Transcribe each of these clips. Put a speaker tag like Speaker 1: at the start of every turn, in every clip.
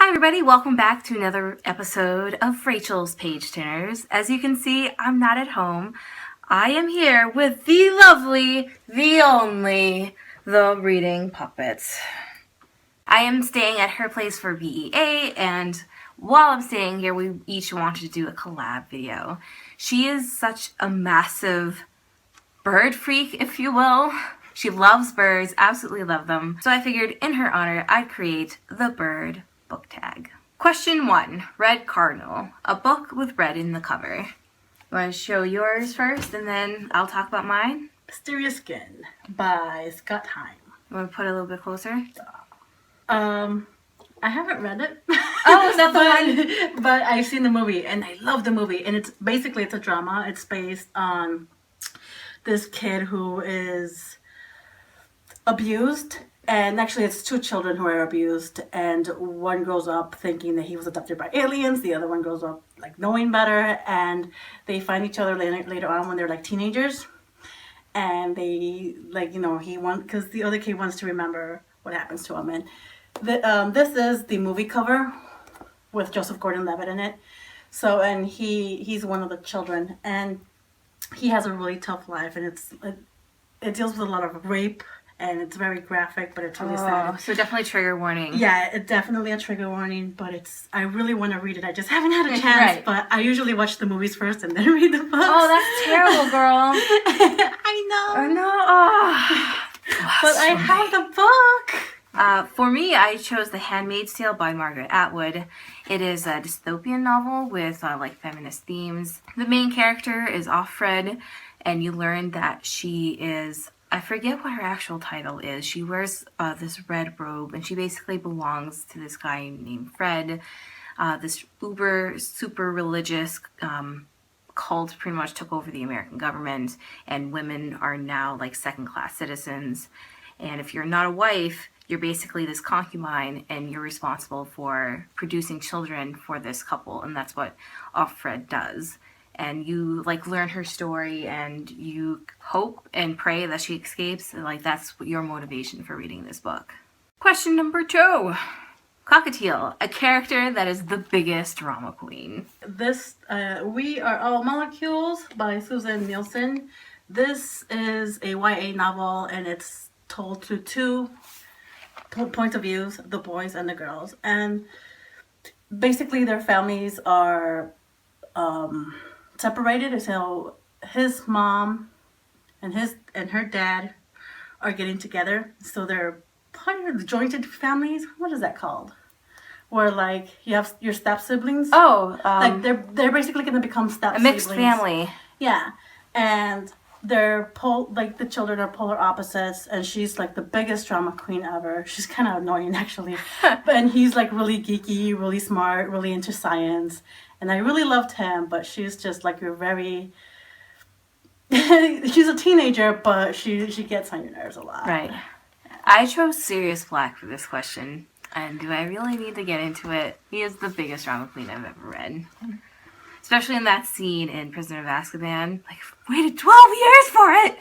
Speaker 1: Hi everybody, welcome back to another episode of Rachel's Page Turners. As you can see, I'm not at home. I am here with the lovely, the only, the reading puppets. I am staying at her place for BEA, and while I'm staying here, we each wanted to do a collab video. She is such a massive bird freak, if you will. She loves birds, absolutely love them. So I figured in her honor, I'd create the bird book tag. Question 1, Red Cardinal, a book with red in the cover. You want to show yours first and then I'll talk about mine?
Speaker 2: Mysterious Skin by Scott Heim.
Speaker 1: You want to put it a little bit closer?
Speaker 2: I haven't read it.
Speaker 1: Oh, is that the one?
Speaker 2: But I've seen the movie and I love the movie, and it's a drama. It's based on this kid who is abused. And actually, it's two children who are abused, and one grows up thinking that he was adopted by aliens. The other one grows up like knowing better, and they find each other later on when they're like teenagers. And they because the other kid wants to remember what happens to him. And this is the movie cover with Joseph Gordon-Levitt in it. So, and he's one of the children, and he has a really tough life, and it deals with a lot of rape. And it's very graphic, but it's really sad.
Speaker 1: So definitely trigger warning.
Speaker 2: Yeah, it's definitely a trigger warning, but I really want to read it. I just haven't had a chance,
Speaker 1: Right.
Speaker 2: But I usually watch the movies first and then read the books.
Speaker 1: Oh, that's terrible, girl.
Speaker 2: I know.
Speaker 1: No.
Speaker 2: But I have the book.
Speaker 1: For me, I chose The Handmaid's Tale by Margaret Atwood. It is a dystopian novel with feminist themes. The main character is Offred, and you learn that she is, I forget what her actual title is. She wears this red robe, and she basically belongs to this guy named Fred. This super religious cult pretty much took over the American government, and women are now like second-class citizens. And if you're not a wife, you're basically this concubine, and you're responsible for producing children for this couple, and that's what Offred does. And you learn her story, and you hope and pray that she escapes. And that's your motivation for reading this book. Question number 2. Cockatiel, a character that is the biggest drama queen.
Speaker 2: This, We Are All Molecules by Susan Nielsen. This is a YA novel, and it's told through two points of views, the boys and the girls. And basically their families are separated, so his mom and her dad are getting together, so they're part of the jointed families. What is that called? Where you have your step siblings. They're basically going to become step siblings.
Speaker 1: A mixed family.
Speaker 2: Yeah, and they're the children are polar opposites, and she's the biggest drama queen ever. She's kind of annoying actually, and he's really geeky, really smart, really into science. And I really loved him, but she's just a very... she's a teenager, but she gets on your nerves a lot.
Speaker 1: Right. I chose Sirius Black for this question. And do I really need to get into it? He is the biggest drama queen I've ever read. Especially in that scene in Prisoner of Azkaban. Waited 12 years for it!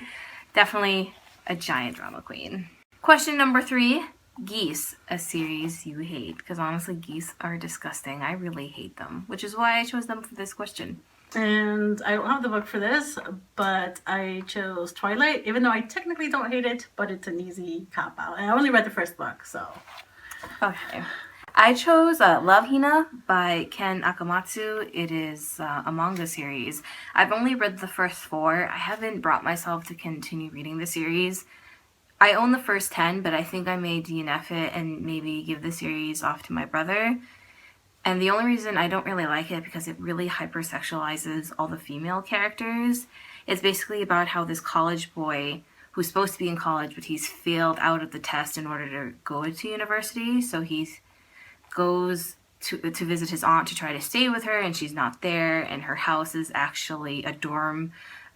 Speaker 1: Definitely a giant drama queen. Question number 3. Geese, a series you hate, because honestly geese are disgusting. I really hate them, which is why I chose them for this question.
Speaker 2: And I don't have the book for this, but I chose Twilight, even though I technically don't hate it, but it's an easy cop-out. And I only read the first book, so...
Speaker 1: Okay. I chose Love Hina by Ken Akamatsu. It is a manga series. I've only read the first 4. I haven't brought myself to continue reading the series. I own the first 10, but I think I may DNF it and maybe give the series off to my brother. And the only reason I don't really like it because it really hypersexualizes all the female characters. It's basically about how this college boy, who's supposed to be in college, but he's failed out of the test in order to go to university. So he goes to visit his aunt to try to stay with her, and she's not there, and her house is actually a dorm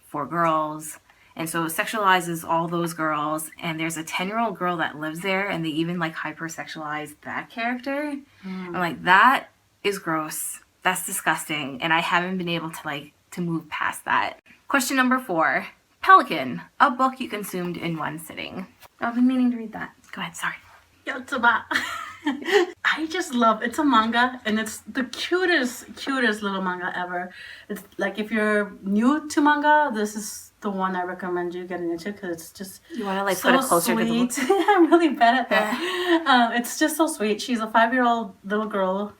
Speaker 1: for girls. And so it sexualizes all those girls, and there's a 10-year-old girl that lives there, and they even hypersexualize that character. I'm that is gross. That's disgusting, and I haven't been able to move past that. Question number 4. Pelican, a book you consumed in one sitting. I've been meaning to read that. Go ahead, sorry.
Speaker 2: Yotsuba. I just love it's a manga and it's the cutest little manga ever. It's like if you're new to manga, this is the one I recommend you getting into because it's just
Speaker 1: You want to like
Speaker 2: so
Speaker 1: put it closer
Speaker 2: sweet.
Speaker 1: to the
Speaker 2: I'm really bad at that. It's just so sweet. She's a 5-year-old little girl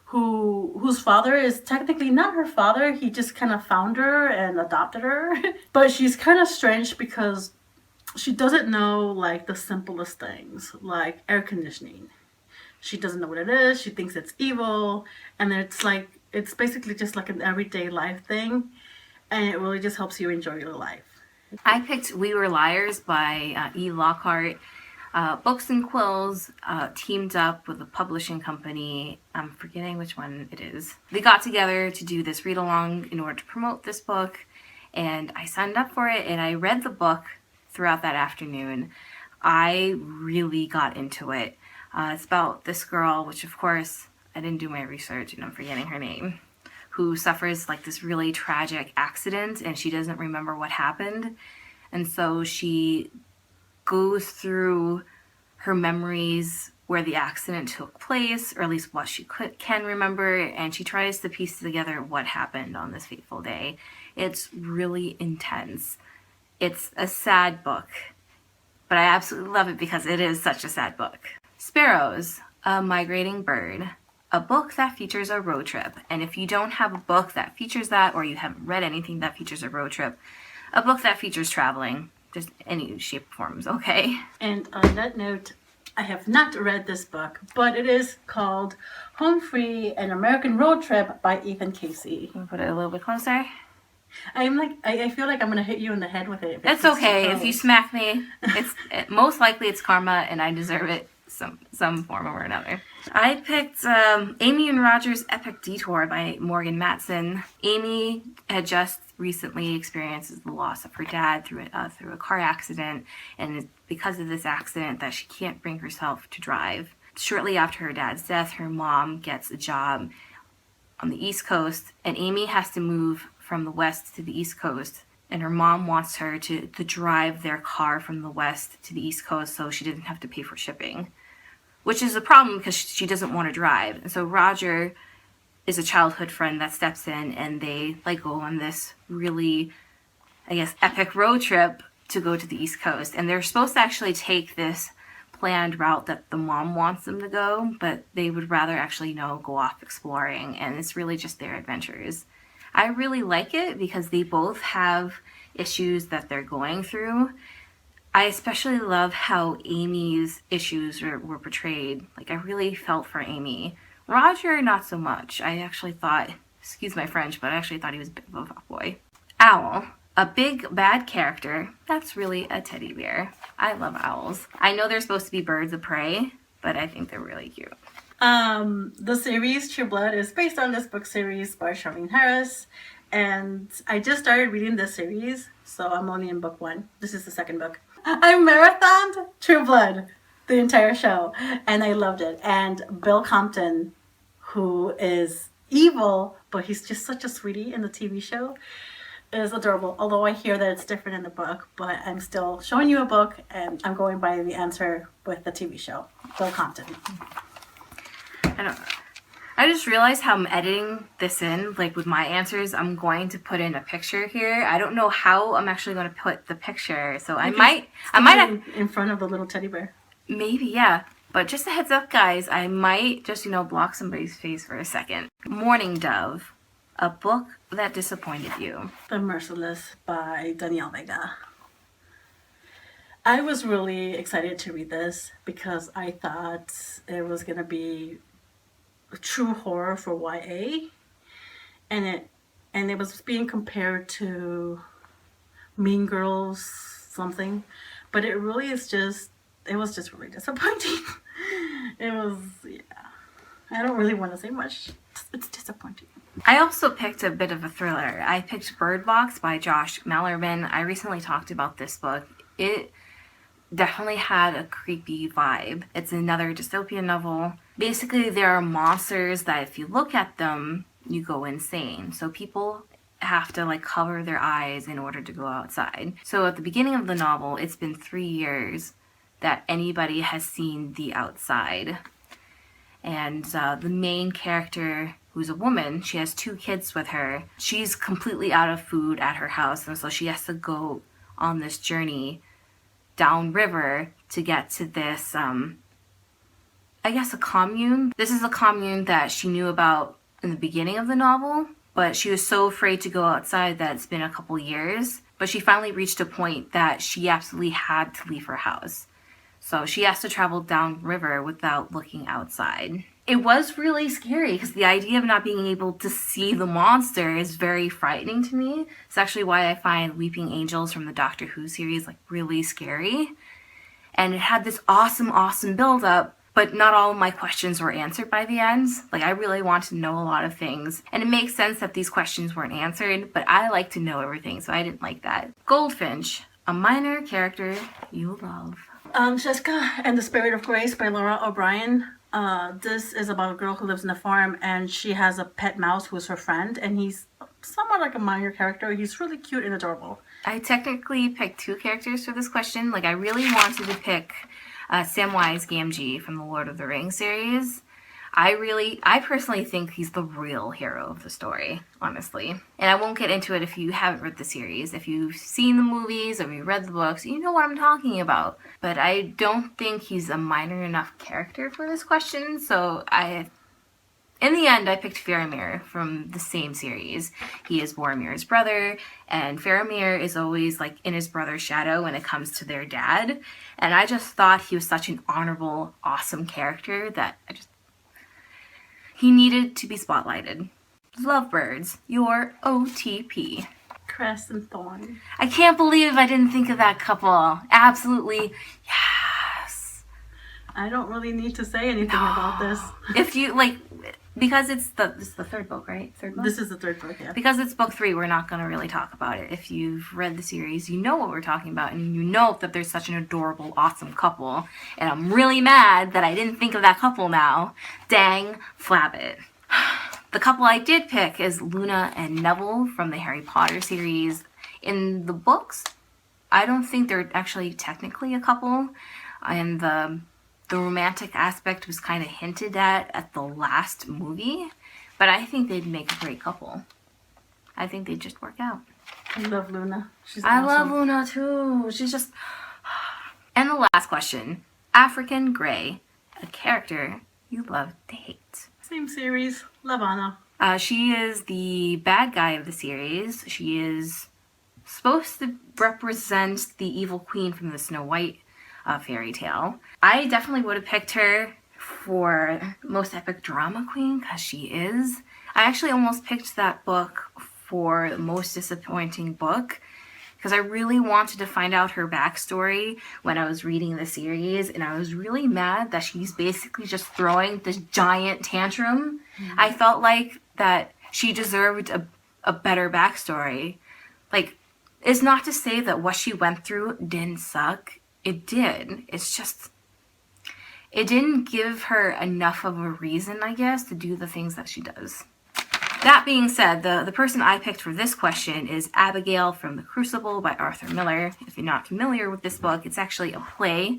Speaker 2: whose father is technically not her father. He just kind of found her and adopted her. But she's kind of strange because she doesn't know like the simplest things like air conditioning. She doesn't know what it is. She thinks it's evil, and it's basically just like an everyday life thing, and it really just helps you enjoy your life.
Speaker 1: I picked We Were Liars by E. Lockhart. Books and Quills teamed up with a publishing company. I'm forgetting which one it is. They got together to do this read along in order to promote this book, and I signed up for it and I read the book throughout that afternoon. I really got into it. It's about this girl, which of course I didn't do my research and I'm forgetting her name, who suffers like this really tragic accident and she doesn't remember what happened. And so she goes through her memories where the accident took place, or at least what she can remember, and she tries to piece together what happened on this fateful day. It's really intense. It's a sad book, but I absolutely love it because it is such a sad book. Sparrows, a migrating bird, a book that features a road trip. And if you don't have a book that features that, or you haven't read anything that features a road trip, a book that features traveling, just any shape or forms, okay?
Speaker 2: And on that note, I have not read this book, but it is called Home Free: An American Road Trip by Ethan Casey.
Speaker 1: Can you put it a little bit closer?
Speaker 2: I feel like I'm gonna hit you in the head with it.
Speaker 1: It's okay. If you smack me, most likely it's karma and I deserve it some form or another. I picked Amy and Roger's Epic Detour by Morgan Matson. Amy had just recently experienced the loss of her dad through a car accident, and it's because of this accident that she can't bring herself to drive. Shortly after her dad's death, her mom gets a job on the East Coast, and Amy has to move from the West to the East Coast. And her mom wants her to drive their car from the West to the East Coast so she didn't have to pay for shipping, which is a problem because she doesn't want to drive. And so Roger is a childhood friend that steps in, and they like go on this really, I guess, epic road trip to go to the East Coast. And they're supposed to actually take this planned route that the mom wants them to go, but they would rather actually, go off exploring, and it's really just their adventures. I really like it because they both have issues that they're going through. I especially love how Amy's issues were portrayed. Like, I really felt for Amy. Roger, not so much. I actually thought, excuse my French, but I actually thought he was a bit of a fuckboy. Owl, a big bad character that's really a teddy bear. I love owls. I know they're supposed to be birds of prey, but I think they're really cute.
Speaker 2: The series True Blood is based on this book series by Charlene Harris, and I just started reading this series, so I'm only in book 1. This is the second book. I marathoned True Blood, the entire show, and I loved it. And Bill Compton, who is evil, but he's just such a sweetie in the TV show, is adorable. Although I hear that it's different in the book, but I'm still showing you a book, and I'm going by the answer with the TV show. Bill Compton.
Speaker 1: I just realized how I'm editing this in, like with my answers, I'm going to put in a picture here. I don't know how I'm actually going to put the picture, so I might have
Speaker 2: in front of the little teddy bear.
Speaker 1: Maybe, yeah. But just a heads up, guys, I might just, block somebody's face for a second. Mourning Dove, a book that disappointed you.
Speaker 2: The Merciless by Danielle Vega. I was really excited to read this because I thought it was going to be a true horror for YA, and it was being compared to Mean Girls something, but it really is just, it was just really disappointing. It was, yeah, I don't really want to say much. It's disappointing.
Speaker 1: I also picked a bit of a thriller. I picked Bird Box by Josh Malerman. I recently talked about this book. It definitely had a creepy vibe. It's another dystopian novel. Basically, there are monsters that if you look at them, you go insane. So people have to cover their eyes in order to go outside. So at the beginning of the novel, it's been 3 years that anybody has seen the outside. And the main character, who's a woman, she has 2 kids with her. She's completely out of food at her house, and so she has to go on this journey downriver to get to this, I guess, a commune. This is a commune that she knew about in the beginning of the novel, but she was so afraid to go outside that it's been a couple years. But she finally reached a point that she absolutely had to leave her house. So she has to travel downriver without looking outside. It was really scary because the idea of not being able to see the monster is very frightening to me. It's actually why I find Weeping Angels from the Doctor Who series like really scary. And it had this awesome build-up, but not all of my questions were answered by the end. Like, I really want to know a lot of things. And it makes sense that these questions weren't answered, but I like to know everything, so I didn't like that. Goldfinch, a minor character you love.
Speaker 2: Jessica and the Spirit of Grace by Laura O'Brien. This is about a girl who lives in a farm, and she has a pet mouse who's her friend, and he's somewhat like a minor character. He's really cute and adorable.
Speaker 1: I technically picked 2 characters for this question. Like, I really wanted to pick Samwise Gamgee from the Lord of the Rings series. I personally think he's the real hero of the story, honestly. And I won't get into it if you haven't read the series. If you've seen the movies or you read the books, you know what I'm talking about. But I don't think he's a minor enough character for this question, so in the end, I picked Faramir from the same series. He is Boromir's brother, and Faramir is always like in his brother's shadow when it comes to their dad. And I just thought he was such an honorable, awesome character that he needed to be spotlighted. Lovebirds, your OTP.
Speaker 2: Cress and Thorn.
Speaker 1: I can't believe I didn't think of that couple. Absolutely, yes.
Speaker 2: I don't really need to say anything about this.
Speaker 1: If you like, because this is the 3rd book, right? 3rd book?
Speaker 2: This is the 3rd book, yeah.
Speaker 1: Because it's book 3, we're not going to really talk about it. If you've read the series, you know what we're talking about, and you know that there's such an adorable, awesome couple. And I'm really mad that I didn't think of that couple now. Dang flabbit. The couple I did pick is Luna and Neville from the Harry Potter series. In the books, I don't think they're actually technically a couple. And the romantic aspect was kind of hinted at the last movie, but I think they'd make a great couple. I think they'd just work out.
Speaker 2: I love Luna.
Speaker 1: I love Luna too. She's just... And the last question. African Grey, a character you love to hate.
Speaker 2: Same series. Love Anna.
Speaker 1: She is the bad guy of the series. She is supposed to represent the evil queen from the Snow White fairy tale. I definitely would have picked her for most epic drama queen because she is. I actually almost picked that book for most disappointing book because I really wanted to find out her backstory when I was reading the series, and I was really mad that she's basically just throwing this giant tantrum. Mm-hmm. I felt like that she deserved a better backstory. Like, it's not to say that what she went through didn't suck. It did. It's just, it didn't give her enough of a reason, I guess, to do the things that she does. That being said, the person I picked for this question is Abigail from The Crucible by Arthur Miller. If you're not familiar with this book, it's actually a play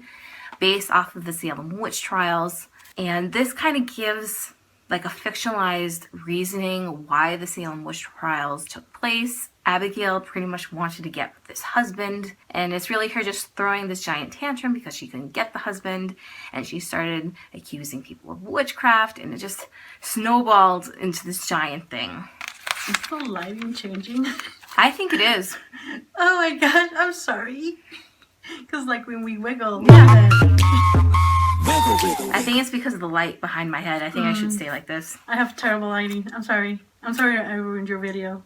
Speaker 1: based off of the Salem witch trials. And this kind of gives like a fictionalized reasoning why the Salem witch trials took place. Abigail pretty much wanted to get with this husband, and it's really her just throwing this giant tantrum because she couldn't get the husband, and she started accusing people of witchcraft, and it just snowballed into this giant thing.
Speaker 2: Is the lighting changing?
Speaker 1: I think it is.
Speaker 2: Oh my gosh, I'm sorry. Because like when we wiggle,
Speaker 1: yeah. I think it's because of the light behind my head. I think I should stay like this.
Speaker 2: I have terrible lighting. I'm sorry. I'm sorry I ruined your video.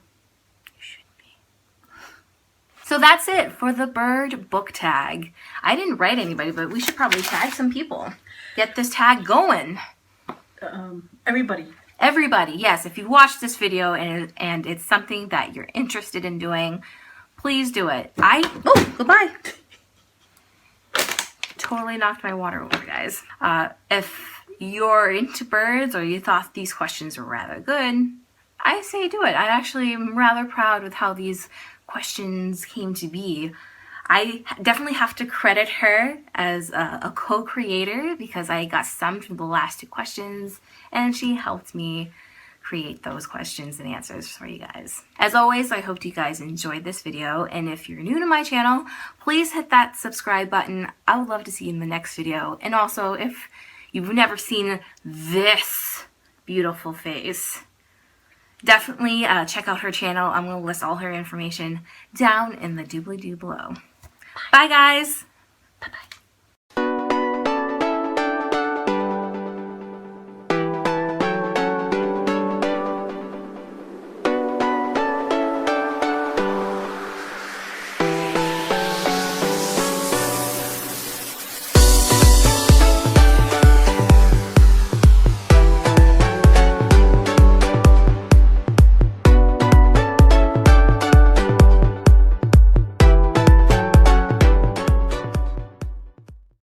Speaker 1: So that's it for the bird book tag. I didn't write anybody, but we should probably tag some people. Get this tag going.
Speaker 2: Everybody.
Speaker 1: Everybody, yes. If you watched this video and it's something that you're interested in doing, please do it. Oh, goodbye. Totally knocked my water over, guys. If you're into birds or you thought these questions were rather good, I say do it. I actually am rather proud with how these questions came to be. I definitely have to credit her as a co-creator because I got stumped with the last 2 questions and she helped me create those questions and answers for you guys. As always, I hope you guys enjoyed this video, and if you're new to my channel, please hit that subscribe button. I would love to see you in the next video. And also, if you've never seen this beautiful face, definitely check out her channel. I'm going to list all her information down in the doobly-doo below. Bye guys!
Speaker 2: Bye-bye.